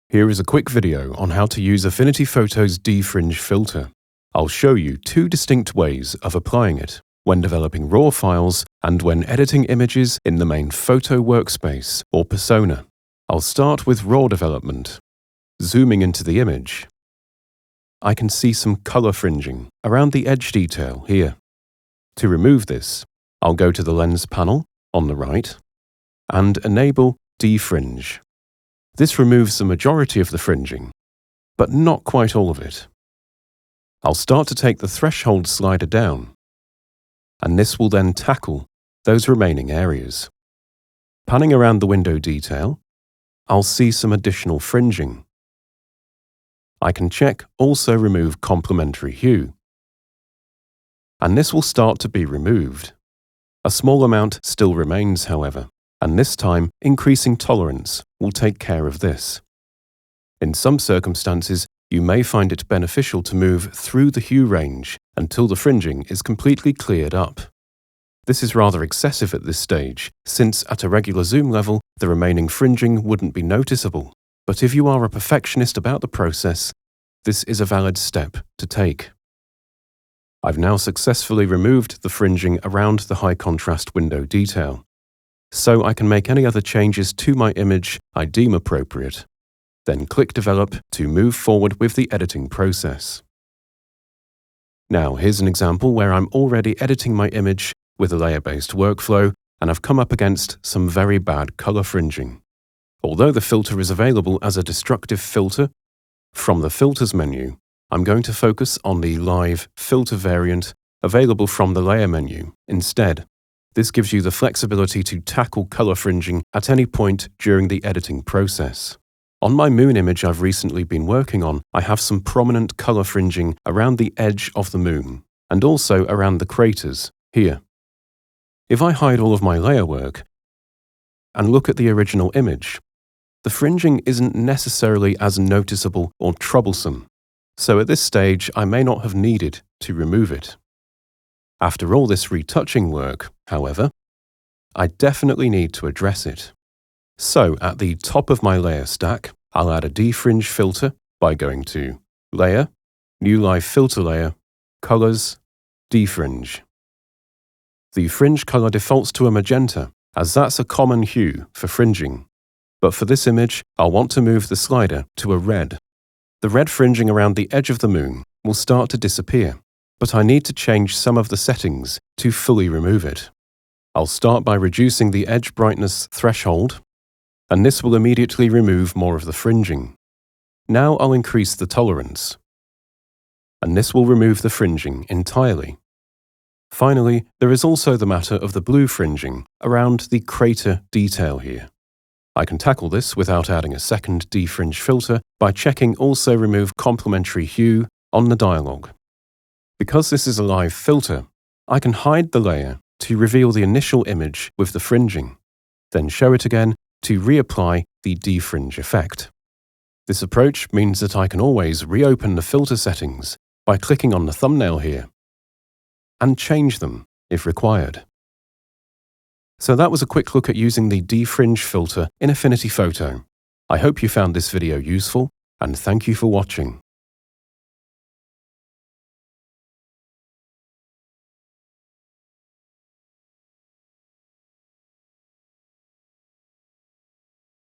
Here is a quick video on how to use Affinity Photo's Defringe filter. I'll show you two distinct ways of applying it, when developing RAW files and when editing images in the main photo workspace or persona. I'll start with RAW development. Zooming into the image, I can see some color fringing around the edge detail here. To remove this, I'll go to the lens panel on the right and enable Defringe. This removes the majority of the fringing, but not quite all of it. I'll start to take the threshold slider down, and this will then tackle those remaining areas. Panning around the window detail, I'll see some additional fringing. I can check Also Remove Complementary Hue, and this will start to be removed. A small amount still remains, however, and this time increasing tolerance will take care of this. In some circumstances, you may find it beneficial to move through the hue range until the fringing is completely cleared up. This is rather excessive at this stage, since at a regular zoom level, the remaining fringing wouldn't be noticeable. But if you are a perfectionist about the process, this is a valid step to take. I've now successfully removed the fringing around the high contrast window detail, so I can make any other changes to my image I deem appropriate. Then click Develop to move forward with the editing process. Now here's an example where I'm already editing my image with a layer-based workflow, and I've come up against some very bad color fringing. Although the filter is available as a destructive filter, from the Filters menu, I'm going to focus on the Live Filter variant available from the Layer menu instead. This gives you the flexibility to tackle color fringing at any point during the editing process. On my moon image I've recently been working on, I have some prominent color fringing around the edge of the moon, and also around the craters here. If I hide all of my layer work and look at the original image, the fringing isn't necessarily as noticeable or troublesome, so at this stage I may not have needed to remove it. After all this retouching work, however, I definitely need to address it. So at the top of my layer stack, I'll add a Defringe filter by going to Layer, New Live Filter Layer, Colors, Defringe. The fringe color defaults to a magenta, as that's a common hue for fringing. But for this image, I'll want to move the slider to a red. The red fringing around the edge of the moon will start to disappear, but I need to change some of the settings to fully remove it. I'll start by reducing the edge brightness threshold, and this will immediately remove more of the fringing. Now I'll increase the tolerance, and this will remove the fringing entirely. Finally, there is also the matter of the blue fringing around the crater detail here. I can tackle this without adding a second Defringe filter by checking Also Remove Complementary Hue on the dialog. Because this is a live filter, I can hide the layer to reveal the initial image with the fringing, then show it again to reapply the defringe effect. This approach means that I can always reopen the filter settings by clicking on the thumbnail here and change them if required. So that was a quick look at using the Defringe filter in Affinity Photo. I hope you found this video useful, and thank you for watching.